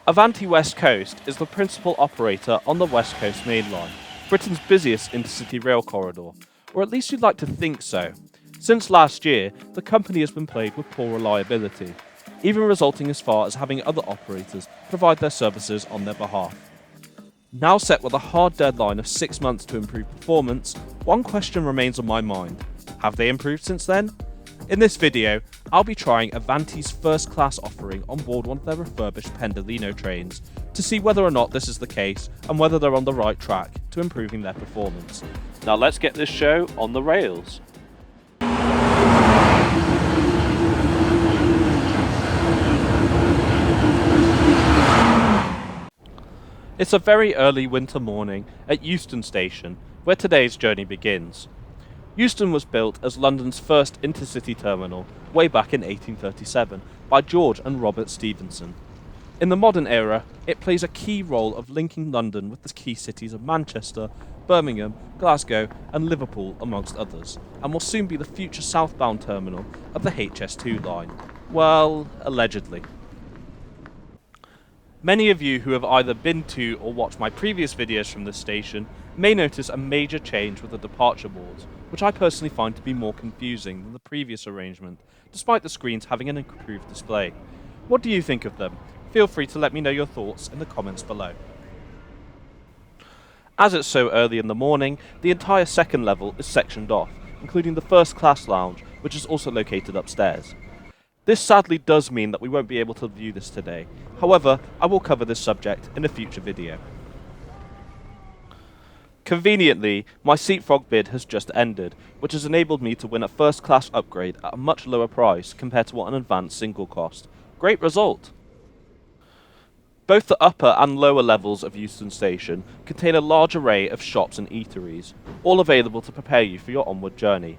Avanti West Coast is the principal operator on the West Coast Main Line, Britain's busiest intercity rail corridor, or at least you'd like to think so. Since last year, the company has been plagued with poor reliability, even resulting as far as having other operators provide their services on their behalf. Now set with a hard deadline of 6 months to improve performance, one question remains on my mind. Have they improved since then? In this video, I'll be trying Avanti's first class offering on board one of their refurbished Pendolino trains to see whether or not this is the case and whether they're on the right track to improving their performance. Now let's get this show on the rails. It's a very early winter morning at Euston station where today's journey begins. Euston was built as London's first intercity terminal way back in 1837 by George and Robert Stephenson. In the modern era, it plays a key role of linking London with the key cities of Manchester, Birmingham, Glasgow and Liverpool amongst others, and will soon be the future southbound terminal of the HS2 line. Well, allegedly. Many of you who have either been to or watched my previous videos from this station may notice a major change with the departure boards, which I personally find to be more confusing than the previous arrangement, despite the screens having an improved display. What do you think of them? Feel free to let me know your thoughts in the comments below. As it's so early in the morning, the entire second level is sectioned off, including the first class lounge, which is also located upstairs. This sadly does mean that we won't be able to view this today. However, I will cover this subject in a future video. Conveniently, my seatfrog bid has just ended, which has enabled me to win a first class upgrade at a much lower price compared to what an advanced single cost. Great result! Both the upper and lower levels of Euston Station contain a large array of shops and eateries, all available to prepare you for your onward journey.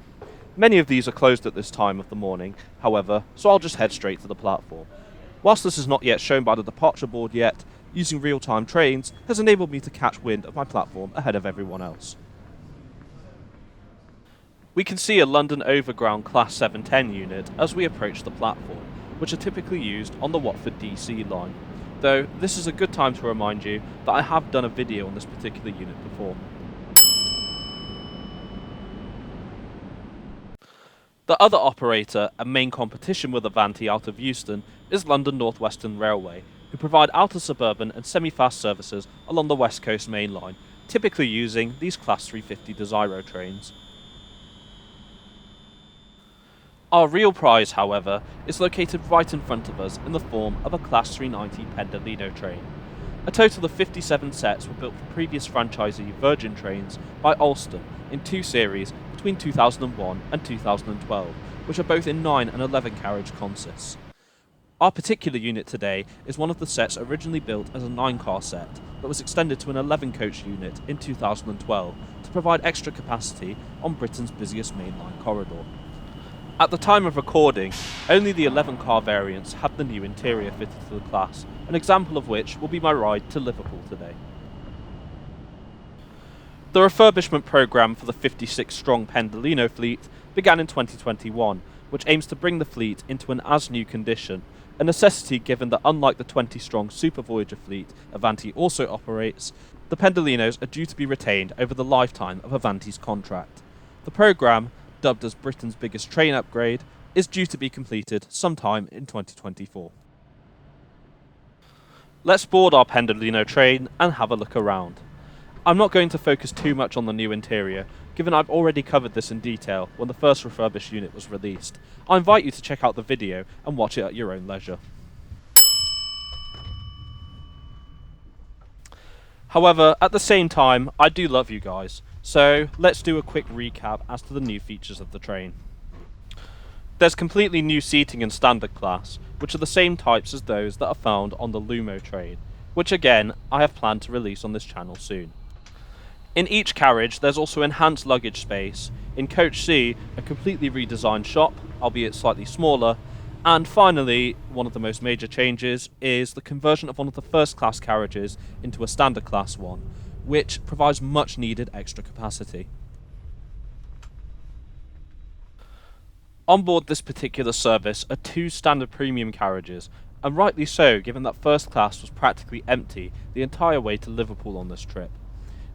Many of these are closed at this time of the morning, however, so I'll just head straight to the platform. Whilst this is not yet shown by the departure board yet, using real-time trains has enabled me to catch wind of my platform ahead of everyone else. We can see a London Overground Class 710 unit as we approach the platform, which are typically used on the Watford DC line, though this is a good time to remind you that I have done a video on this particular unit before. The other operator and main competition with Avanti out of Euston is London North Western Railway, who provide outer suburban and semi-fast services along the West Coast Main Line, typically using these Class 350 Desiro trains. Our real prize, however, is located right in front of us in the form of a Class 390 Pendolino train. A total of 57 sets were built for previous franchisee Virgin Trains by Euston in 2 series between 2001 and 2012, which are both in 9 and 11 carriage consists. Our particular unit today is one of the sets originally built as a 9-car set, but was extended to an 11-coach unit in 2012 to provide extra capacity on Britain's busiest mainline corridor. At the time of recording, only the 11-car variants had the new interior fitted to the class, an example of which will be my ride to Liverpool today. The refurbishment programme for the 56-strong Pendolino fleet began in 2021, which aims to bring the fleet into an as-new condition, a necessity given that unlike the 20-strong Super Voyager fleet Avanti also operates, the Pendolinos are due to be retained over the lifetime of Avanti's contract. The programme, dubbed as Britain's biggest train upgrade, is due to be completed sometime in 2024. Let's board our Pendolino train and have a look around. I'm not going to focus too much on the new interior, given I've already covered this in detail when the first refurbished unit was released. I invite you to check out the video and watch it at your own leisure. However, at the same time, I do love you guys, so let's do a quick recap as to the new features of the train. There's completely new seating in standard class, which are the same types as those that are found on the Lumo train, which again, I have planned to release on this channel soon. In each carriage, there's also enhanced luggage space. In Coach C, a completely redesigned shop, albeit slightly smaller. And finally, one of the most major changes is the conversion of one of the first class carriages into a standard class one, which provides much needed extra capacity. On board this particular service are 2 standard premium carriages, and rightly so given that first class was practically empty the entire way to Liverpool on this trip.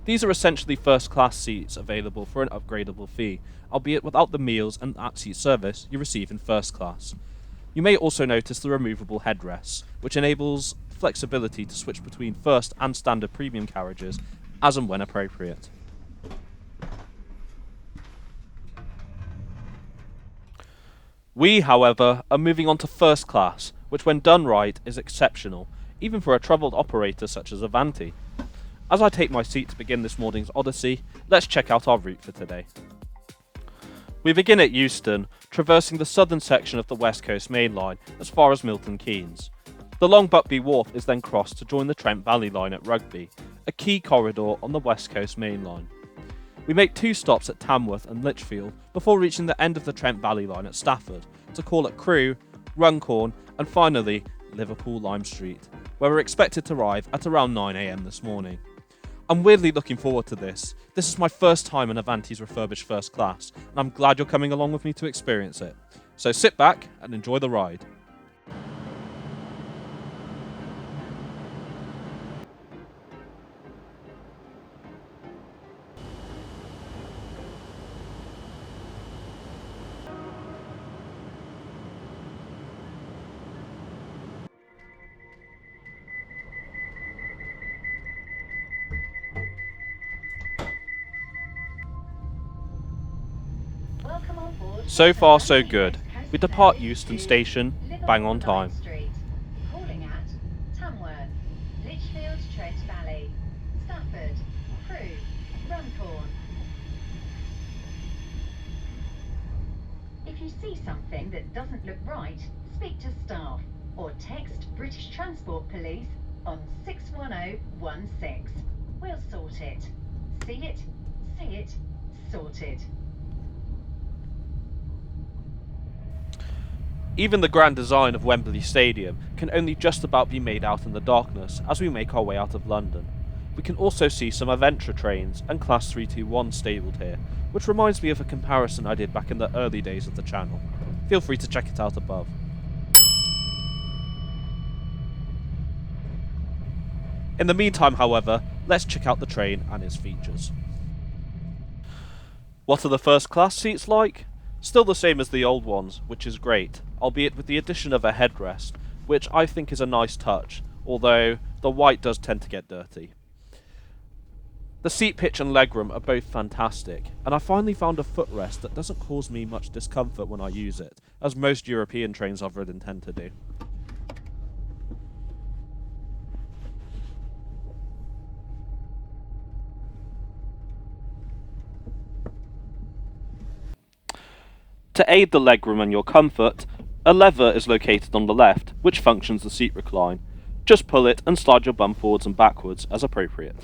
These are essentially first class seats available for an upgradable fee, albeit without the meals and at-seat service you receive in first class. You may also notice the removable headrests, which enables flexibility to switch between first and standard premium carriages as and when appropriate. We, however, are moving on to first class, which when done right is exceptional, even for a troubled operator such as Avanti. As I take my seat to begin this morning's odyssey, let's check out our route for today. We begin at Euston, traversing the southern section of the West Coast main line as far as Milton Keynes. The Long Buckby Wharf is then crossed to join the Trent Valley line at Rugby, a key corridor on the West Coast main line. We make 2 stops at Tamworth and Lichfield before reaching the end of the Trent Valley line at Stafford to call at Crewe, Runcorn and finally Liverpool Lime Street, where we're expected to arrive at around 9 AM this morning. I'm weirdly looking forward to this. This is my first time in Avanti's refurbished first class, and I'm glad you're coming along with me to experience it. So sit back and enjoy the ride. So far so good. We depart Euston Station, bang on time. Calling at Tamworth, Lichfield, Trent Valley, Stafford, Crewe, Runcorn. If you see something that doesn't look right, speak to staff or text British Transport Police on 61016. We'll sort it. See it, say it, sorted. Even the grand design of Wembley Stadium can only just about be made out in the darkness as we make our way out of London. We can also see some Aventra trains and Class 321 stabled here, which reminds me of a comparison I did back in the early days of the channel. Feel free to check it out above. In the meantime, however, let's check out the train and its features. What are the first class seats like? Still the same as the old ones, which is great, albeit with the addition of a headrest, which I think is a nice touch, although the white does tend to get dirty. The seat pitch and legroom are both fantastic, and I finally found a footrest that doesn't cause me much discomfort when I use it, as most European trains I've ridden tend to do. To aid the legroom and your comfort, a lever is located on the left, which functions the seat recline. Just pull it and slide your bum forwards and backwards as appropriate.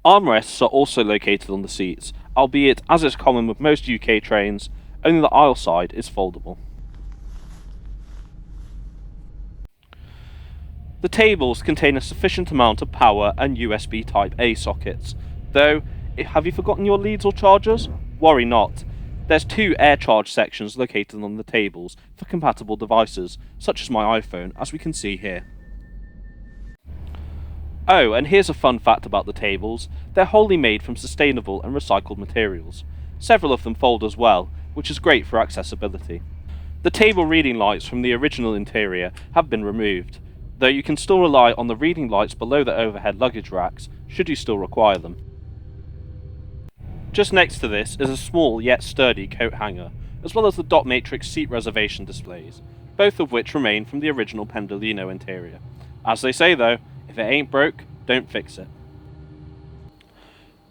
Armrests are also located on the seats, albeit, as is common with most UK trains, only the aisle side is foldable. The tables contain a sufficient amount of power and USB Type A sockets, though, have you forgotten your leads or chargers? Worry not. There's 2 air charge sections located on the tables for compatible devices, such as my iPhone, as we can see here. Oh, and here's a fun fact about the tables. They're wholly made from sustainable and recycled materials. Several of them fold as well, which is great for accessibility. The table reading lights from the original interior have been removed, though you can still rely on the reading lights below the overhead luggage racks, should you still require them. Just next to this is a small yet sturdy coat hanger, as well as the dot matrix seat reservation displays, both of which remain from the original Pendolino interior. As they say though, if it ain't broke, don't fix it.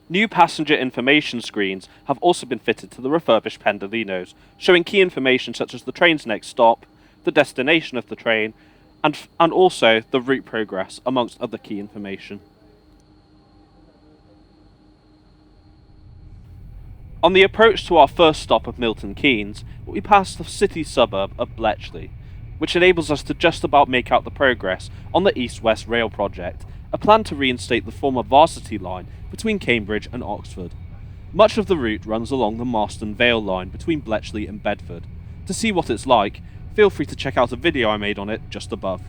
New passenger information screens have also been fitted to the refurbished Pendolinos, showing key information such as the train's next stop, the destination of the train, and also the route progress, amongst other key information. On the approach to our first stop of Milton Keynes, we pass the city suburb of Bletchley, which enables us to just about make out the progress on the East-West Rail project, a plan to reinstate the former Varsity line between Cambridge and Oxford. Much of the route runs along the Marston Vale line between Bletchley and Bedford. To see what it's like, feel free to check out a video I made on it just above.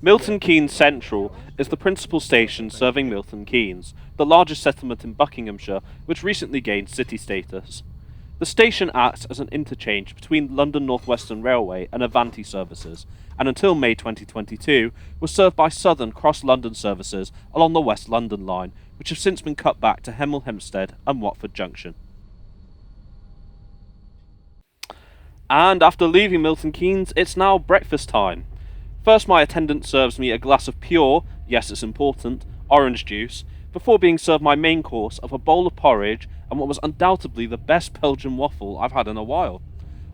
Milton Keynes Central is the principal station serving Milton Keynes, the largest settlement in Buckinghamshire which recently gained city status. The station acts as an interchange between London North Western Railway and Avanti services, and until May 2022 was served by Southern Cross-London services along the West London line, which have since been cut back to Hemel Hempstead and Watford Junction. And after leaving Milton Keynes, it's now breakfast time. First, my attendant serves me a glass of pure, yes it's important, orange juice, before being served my main course of a bowl of porridge and what was undoubtedly the best Belgian waffle I've had in a while.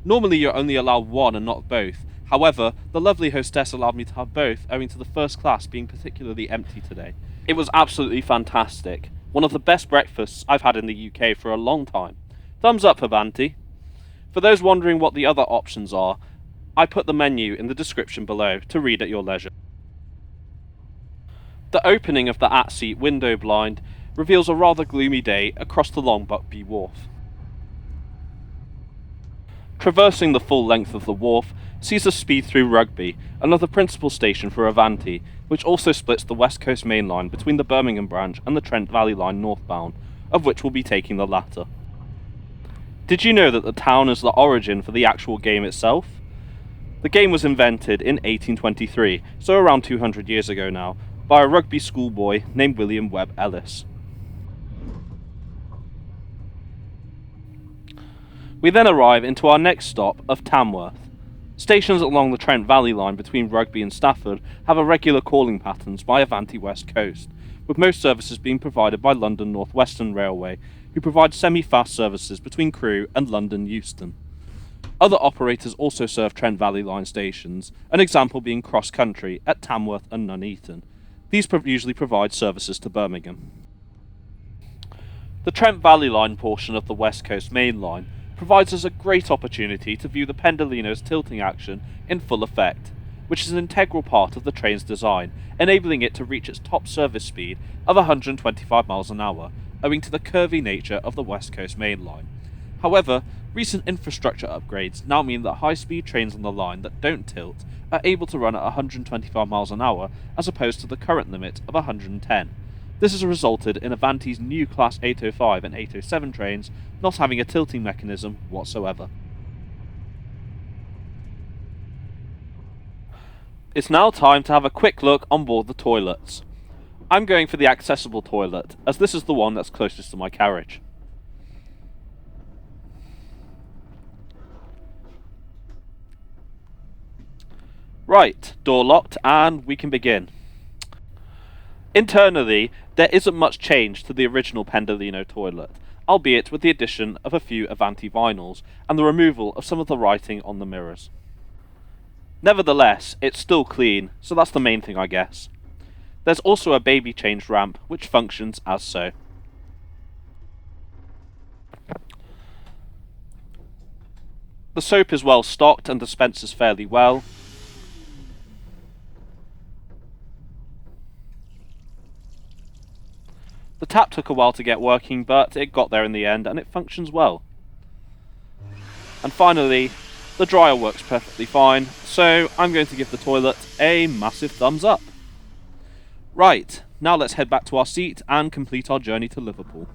Normally you're only allowed one and not both. However, the lovely hostess allowed me to have both owing to the first class being particularly empty today. It was absolutely fantastic. One of the best breakfasts I've had in the UK for a long time. Thumbs up, Avanti. For those wondering what the other options are, I put the menu in the description below to read at your leisure. The opening of the at-seat window blind reveals a rather gloomy day across the long Buckby Wharf. Traversing the full length of the wharf sees us speed through Rugby, another principal station for Avanti, which also splits the West Coast main line between the Birmingham branch and the Trent Valley line northbound, of which we'll be taking the latter. Did you know that the town is the origin for the actual game itself? The game was invented in 1823, so around 200 years ago now, by a rugby schoolboy named William Webb Ellis. We then arrive into our next stop of Tamworth. Stations along the Trent Valley line between Rugby and Stafford have irregular calling patterns by Avanti West Coast, with most services being provided by London North Western Railway, who provide semi-fast services between Crewe and London Euston. Other operators also serve Trent Valley line stations, an example being Cross Country at Tamworth and Nuneaton. These usually provide services to Birmingham. The Trent Valley line portion of the West Coast main line provides us a great opportunity to view the Pendolino's tilting action in full effect, which is an integral part of the train's design, enabling it to reach its top service speed of 125 miles an hour, owing to the curvy nature of the West Coast main line. However, recent infrastructure upgrades now mean that high-speed trains on the line that don't tilt are able to run at 125 miles an hour as opposed to the current limit of 110. This has resulted in Avanti's new Class 805 and 807 trains not having a tilting mechanism whatsoever. It's now time to have a quick look on board the toilets. I'm going for the accessible toilet, as this is the one that's closest to my carriage. Right, door locked, and we can begin. Internally, there isn't much change to the original Pendolino toilet, albeit with the addition of a few Avanti vinyls and the removal of some of the writing on the mirrors. Nevertheless, it's still clean, so that's the main thing, I guess. There's also a baby change ramp, which functions as so. The soap is well stocked and dispenses fairly well. The tap took a while to get working, but it got there in the end and it functions well. And finally, the dryer works perfectly fine, so I'm going to give the toilet a massive thumbs up. Right, now let's head back to our seat and complete our journey to Liverpool.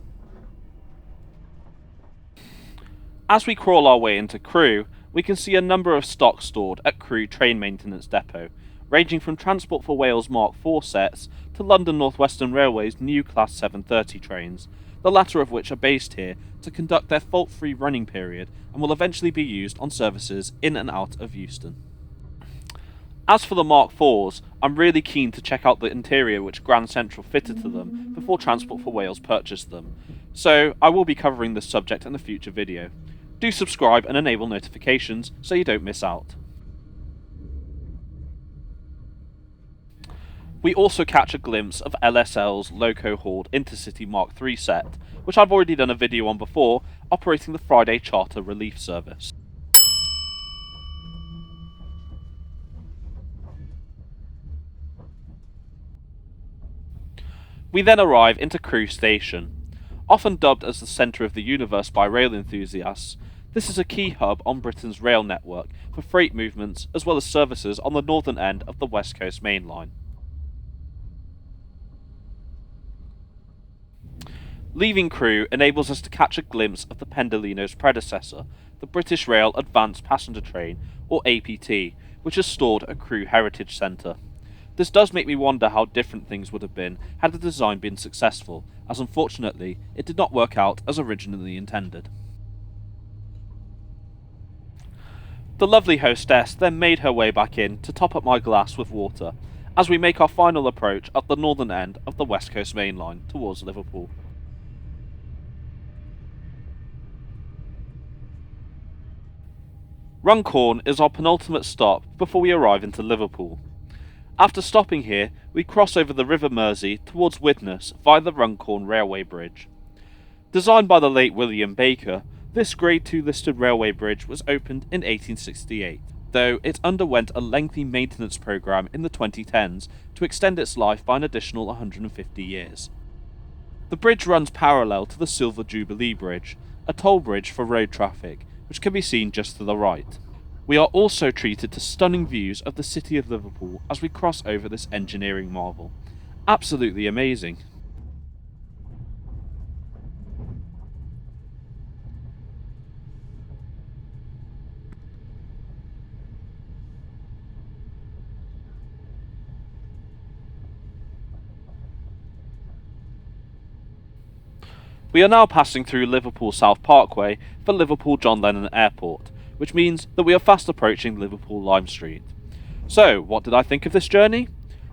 As we crawl our way into Crewe, we can see a number of stock stored at Crewe Train Maintenance Depot, ranging from Transport for Wales Mark IV sets to London North Western Railway's new Class 730 trains, the latter of which are based here to conduct their fault-free running period and will eventually be used on services in and out of Euston. As for the Mark IVs, I'm really keen to check out the interior which Grand Central fitted to them before Transport for Wales purchased them, so I will be covering this subject in a future video. Do subscribe and enable notifications so you don't miss out. We also catch a glimpse of LSL's loco-hauled Intercity Mark III set, which I've already done a video on before, operating the Friday charter relief service. We then arrive into Crewe Station. Often dubbed as the centre of the universe by rail enthusiasts, this is a key hub on Britain's rail network for freight movements as well as services on the northern end of the West Coast Main Line. Leaving Crewe enables us to catch a glimpse of the Pendolino's predecessor, the British Rail Advanced Passenger Train, or APT, which is stored at Crewe Heritage Centre. This does make me wonder how different things would have been had the design been successful, as unfortunately it did not work out as originally intended. The lovely hostess then made her way back in to top up my glass with water, as we make our final approach up the northern end of the West Coast Main Line towards Liverpool. Runcorn is our penultimate stop before we arrive into Liverpool. After stopping here, we cross over the River Mersey towards Widnes via the Runcorn Railway Bridge. Designed by the late William Baker, this Grade 2 listed railway bridge was opened in 1868, though it underwent a lengthy maintenance programme in the 2010s to extend its life by an additional 150 years. The bridge runs parallel to the Silver Jubilee Bridge, a toll bridge for road traffic, which can be seen just to the right. We are also treated to stunning views of the city of Liverpool as we cross over this engineering marvel. Absolutely amazing. We are now passing through Liverpool South Parkway for Liverpool John Lennon Airport, which means that we are fast approaching Liverpool Lime Street. So, what did I think of this journey?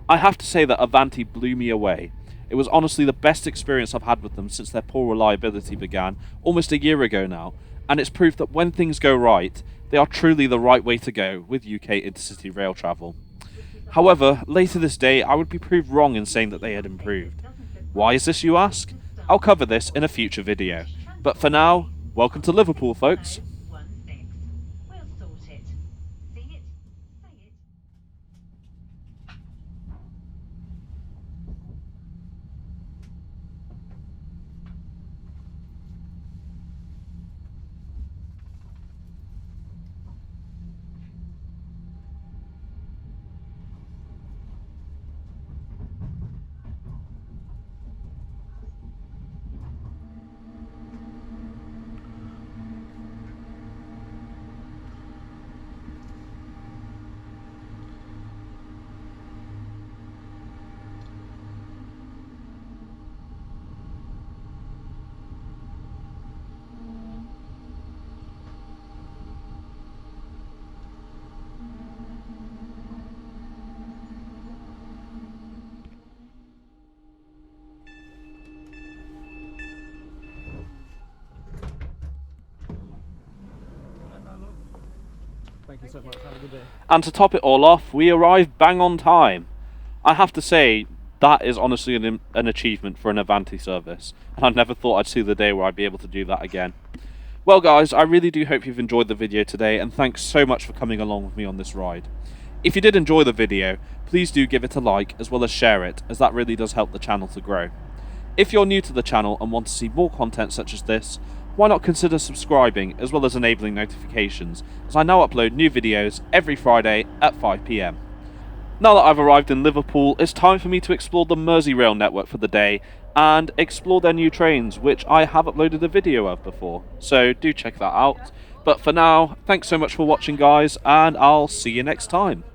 I have to say that Avanti blew me away. It was honestly the best experience I've had with them since their poor reliability began almost a year ago now, and it's proof that when things go right, they are truly the right way to go with UK intercity rail travel. However, later this day I would be proved wrong in saying that they had improved. Why is this, you ask? I'll cover this in a future video. But for now, welcome to Liverpool, folks. We'll sort it. See it? Say it. Thank you so much. Have a good day. And to top it all off, we arrive bang on time. I have to say, that is honestly an achievement for an Avanti service, and I never thought I'd see the day where I'd be able to do that again. Well guys, I really do hope you've enjoyed the video today, and thanks so much for coming along with me on this ride. If you did enjoy the video, please do give it a like as well as share it, as that really does help the channel to grow. If you're new to the channel and want to see more content such as this, why not consider subscribing as well as enabling notifications, as I now upload new videos every Friday at 5 PM. Now that I've arrived in Liverpool, it's time for me to explore the Merseyrail network for the day and explore their new trains, which I have uploaded a video of before, so do check that out. But for now, thanks so much for watching guys, and I'll see you next time.